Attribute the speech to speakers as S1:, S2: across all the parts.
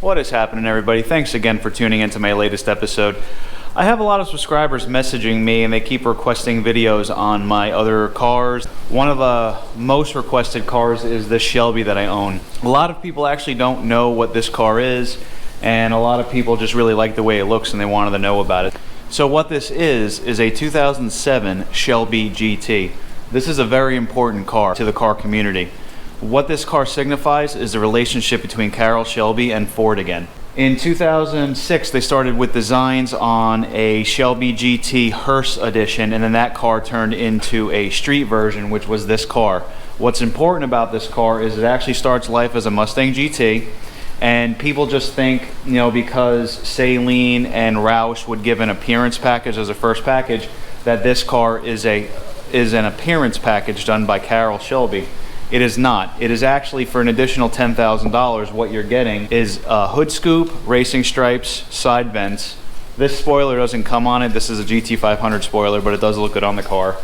S1: What is happening, everybody? Thanks again for tuning into my latest episode. I have a lot of subscribers messaging me and they keep requesting videos on my other cars. One of the most requested cars is this Shelby that I own. A lot of people actually don't know what this car is, and a lot of people just really like the way it looks and they wanted to know about it. So what this is a 2007 Shelby GT. This is a very important car to the car community. What this car signifies is the relationship between Carroll Shelby and Ford again. In 2006, they started with designs on a Shelby GT Hearse edition, and then that car turned into a street version, which was this car. What's important about this car is it actually starts life as a Mustang GT, and people just think, you know, because Saleen and Roush would give an appearance package as a first package, that this car is an appearance package done by Carroll Shelby. It is not. It is actually, for an additional $10,000, what you're getting is a hood scoop, racing stripes, side vents. This spoiler doesn't come on it. This is a GT500 spoiler, but it does look good on the car.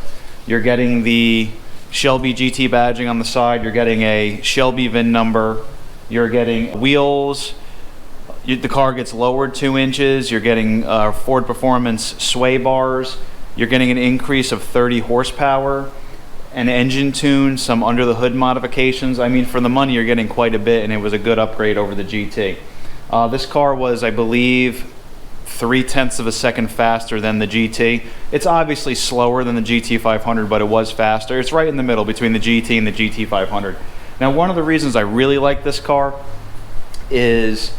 S1: You're getting the Shelby GT badging on the side. You're getting a Shelby VIN number. You're getting wheels. The car gets lowered 2 inches. You're getting Ford Performance sway bars. You're getting an increase of 30 horsepower. An engine tune, some under the hood modifications. I mean, for the money you're getting quite a bit, and it was a good upgrade over the GT. This car was, I believe, 0.3 of a second faster than the GT. It's obviously slower than the GT500, but it was faster. It's right in the middle between the GT and the GT500. Now, one of the reasons I really like this car is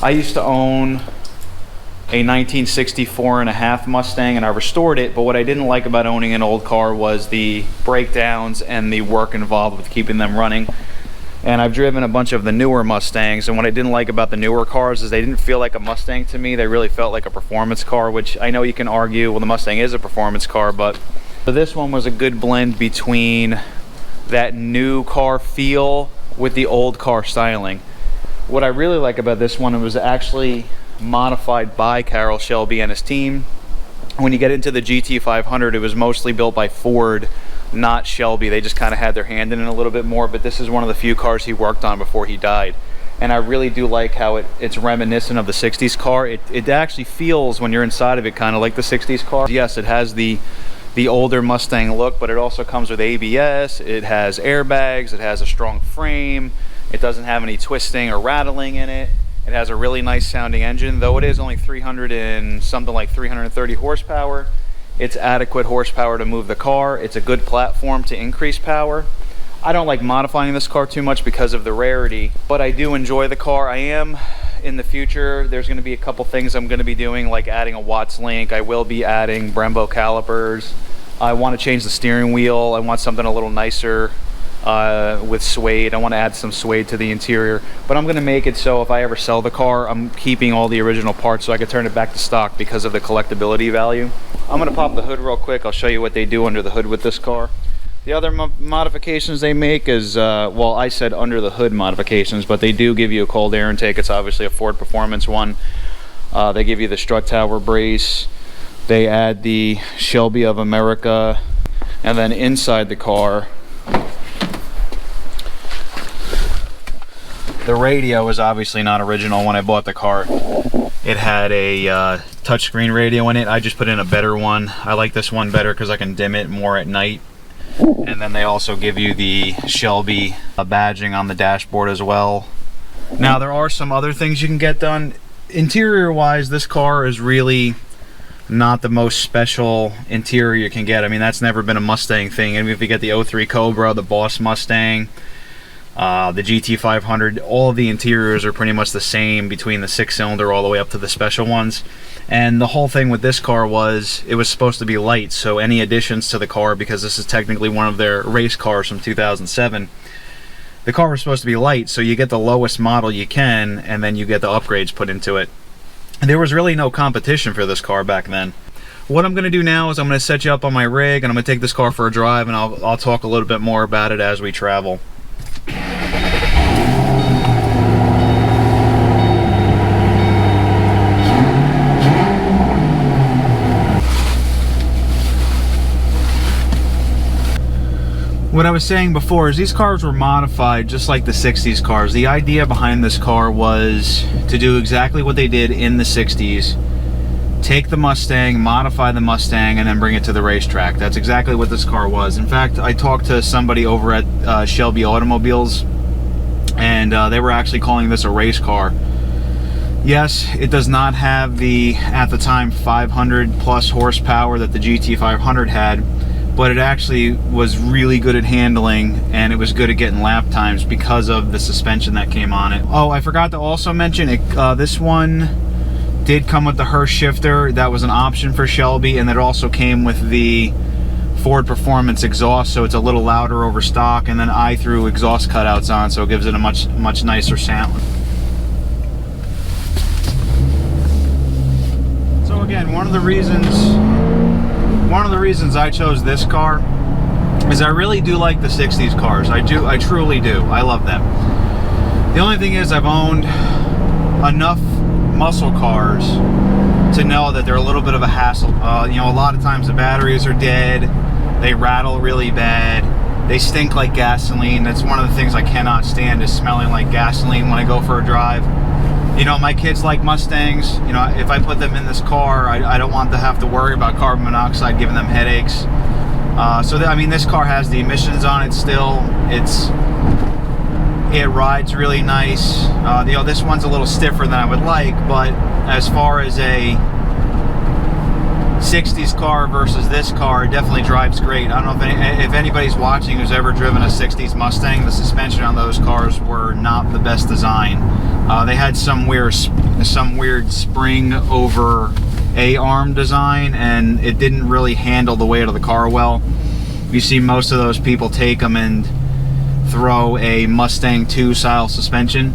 S1: I used to own a 1964.5 Mustang, and I restored it, but what I didn't like about owning an old car was the breakdowns and the work involved with keeping them running. And I've driven a bunch of the newer Mustangs, and what I didn't like about the newer cars is they didn't feel like a Mustang to me. They really felt like a performance car, which I know you can argue, well, the Mustang is a performance car, but this one was a good blend between that new car feel with the old car styling. What I really like about this one, it was actually modified by Carroll Shelby and his team. When you get into the GT500, it was mostly built by Ford, not Shelby. They just kind of had their hand in it a little bit more, but this is one of the few cars he worked on before he died. And I really do like how it's reminiscent of the 60s car. It actually feels, when you're inside of it, kind of like the 60s car. Yes, it has the older Mustang look, but it also comes with ABS, it has airbags, it has a strong frame, it doesn't have any twisting or rattling in it. It has a really nice sounding engine, though it is only 330 horsepower. It's adequate horsepower to move the car. It's a good platform to increase power. I don't like modifying this car too much because of the rarity, but I do enjoy the car. I am, in the future, there's going to be a couple things I'm going to be doing, like adding a Watts link. I will be adding Brembo calipers. I want to change the steering wheel. I want something a little nicer. With suede. I want to add some suede to the interior, but I'm going to make it so if I ever sell the car, I'm keeping all the original parts so I can turn it back to stock because of the collectability value. I'm going to pop the hood real quick. I'll show you what they do under the hood with this car. The other modifications they make is, well, I said under the hood modifications, but they do give you a cold air intake. It's obviously a Ford Performance one. They give you the strut tower brace. They add the Shelby of America, and then inside the car, the radio is obviously not original. When I bought the car, it had a touchscreen radio in it. I just put in a better one. I like this one better because I can dim it more at night. And then they also give you the Shelby badging on the dashboard as well. Now, there are some other things you can get done. Interior wise, this car is really not the most special interior you can get. I mean, that's never been a Mustang thing. I mean, if you get the 03 Cobra, the Boss Mustang, the GT500, all of the interiors are pretty much the same between the 6-cylinder all the way up to the special ones. And the whole thing with this car was it was supposed to be light, so any additions to the car, because this is technically one of their race cars from 2007, the car was supposed to be light, so you get the lowest model you can, and then you get the upgrades put into it. And there was really no competition for this car back then. What I'm going to do now is I'm going to set you up on my rig, and I'm going to take this car for a drive, and I'll talk a little bit more about it as we travel. what I was saying before is these cars were modified just like the 60s cars. The idea behind this car was to do exactly what they did in the 60s. Take the Mustang, modify the Mustang, and then bring it to the racetrack. That's exactly what this car was. In fact, I talked to somebody over at Shelby Automobiles, and they were actually calling this a race car. Yes, it does not have the, at the time, 500 plus horsepower that the GT500 had, but it actually was really good at handling, and it was good at getting lap times because of the suspension that came on it. Oh, I forgot to also mention, this one did come with the Hurst shifter. That was an option for Shelby, and it also came with the Ford Performance exhaust, so it's a little louder over stock, and then I threw exhaust cutouts on, so it gives it a much nicer sound. So again, one of the reasons I chose this car is I really do like the 60s cars. I truly do. I love them. The only thing is I've owned enough muscle cars to know that they're a little bit of a hassle. You know, a lot of times the batteries are dead, they rattle really bad, they stink like gasoline. That's one of the things I cannot stand, is smelling like gasoline when I go for a drive. You know, my kids like Mustangs. You know, if I put them in this car, I don't want to have to worry about carbon monoxide giving them headaches. I mean, this car has the emissions on it still. It rides really nice. You know, this one's a little stiffer than I would like, but as far as a 60s car versus this car, it definitely drives great. I don't know if anybody's watching who's ever driven a 60s Mustang. The suspension on those cars were not the best design. They had some weird spring over A-arm design, and it didn't really handle the weight of the car well. You see most of those people take them and throw a Mustang 2 style suspension.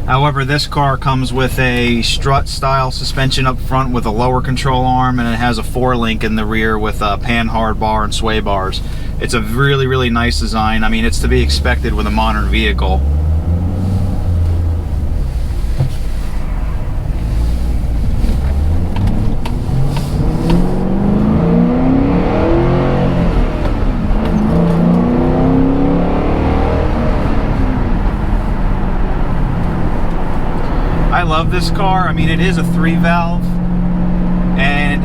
S1: However, this car comes with a strut style suspension up front with a lower control arm, and it has a 4-link in the rear with a panhard bar and sway bars. It's a really nice design. I mean, it's to be expected with a modern vehicle. I love this car. I mean, it is a 3-valve, and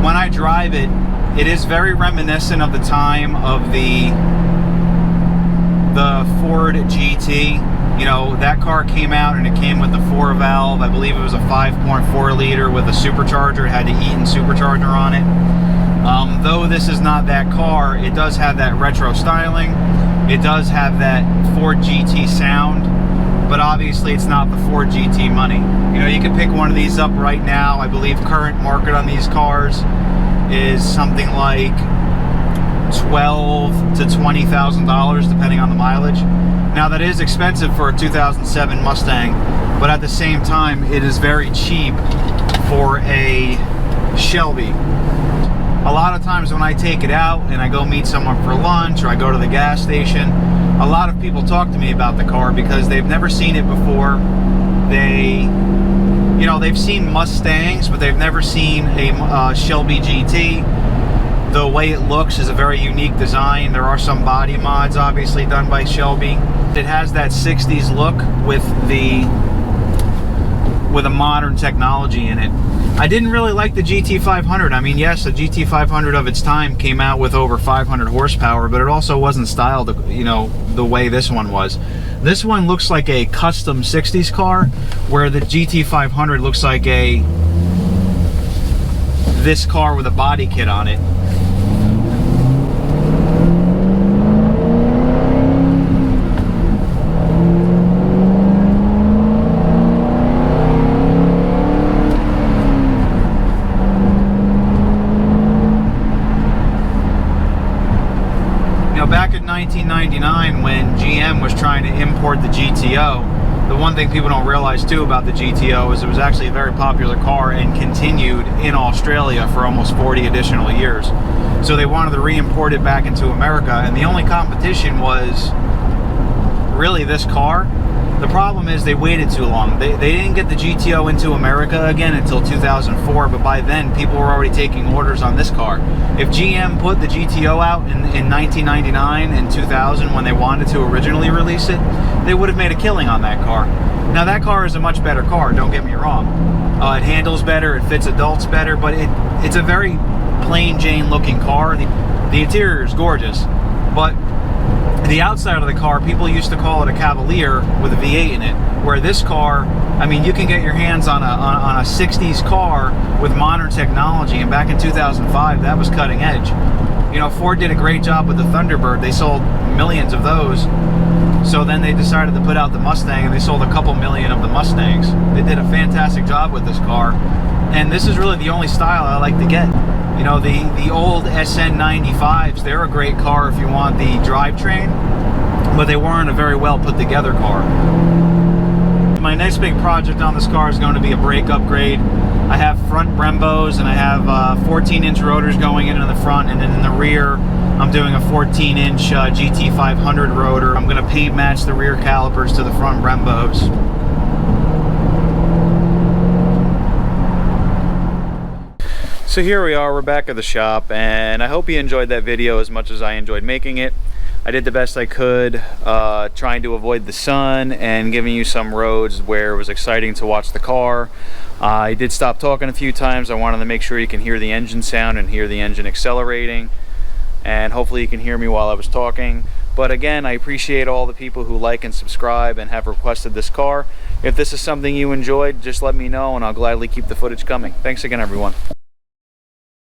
S1: when I drive it, it is very reminiscent of the time of the Ford GT. You know, that car came out and it came with the 4-valve. I believe it was a 5.4 liter with a supercharger. It had the Eaton supercharger on it. Though this is not that car, it does have that retro styling. It does have that Ford GT sound. But obviously it's not the Ford GT money. You know, you can pick one of these up right now. I believe current market on these cars is something like $12,000 to $20,000 depending on the mileage. Now that is expensive for a 2007 Mustang, but at the same time it is very cheap for a Shelby. A lot of times when I take it out and I go meet someone for lunch or I go to the gas station, a lot of people talk to me about the car because they've never seen it before. You know, they've seen Mustangs, but they've never seen a Shelby GT. The way it looks is a very unique design. There are some body mods obviously done by Shelby. It has that 60s look with a modern technology in it. I didn't really like the GT500. I mean, yes, the GT500 of its time came out with over 500 horsepower, but it also wasn't styled, you know, the way this one was. This one looks like a custom 60s car, where the GT500 looks like this car with a body kit on it. Back in 1999, when GM was trying to import the GTO, the one thing people don't realize too about the GTO is it was actually a very popular car and continued in Australia for almost 40 additional years. So they wanted to re-import it back into America, and the only competition was really this car. The problem is they waited too long. They didn't get the GTO into America again until 2004, but by then people were already taking orders on this car. If GM put the GTO out in 1999 and 2000 when they wanted to originally release it, they would have made a killing on that car. Now that car is a much better car, don't get me wrong. It handles better, it fits adults better, but it's a very plain Jane looking car. The interior is gorgeous, but the outside of the car, people used to call it a Cavalier with a V8 in it, where this car, I mean, you can get your hands on a 60s car with modern technology, and back in 2005, that was cutting edge. You know, Ford did a great job with the Thunderbird. They sold millions of those. So then they decided to put out the Mustang, and they sold a couple million of the Mustangs. They did a fantastic job with this car, and this is really the only style I like to get. You know, the old SN95s, they're a great car if you want the drivetrain, but they weren't a very well put together car. My next big project on this car is going to be a brake upgrade. I have front Brembos, and I have 14-inch rotors going in the front, and then in the rear I'm doing a 14-inch GT500 rotor. I'm going to paint match the rear calipers to the front Brembos. So here we are, we're back at the shop, and I hope you enjoyed that video as much as I enjoyed making it. I did the best I could, trying to avoid the sun and giving you some roads where it was exciting to watch the car. I did stop talking a few times. I wanted to make sure you can hear the engine sound and hear the engine accelerating, and hopefully you can hear me while I was talking. But again, I appreciate all the people who like and subscribe and have requested this car. If this is something you enjoyed, just let me know and I'll gladly keep the footage coming. Thanks again, everyone.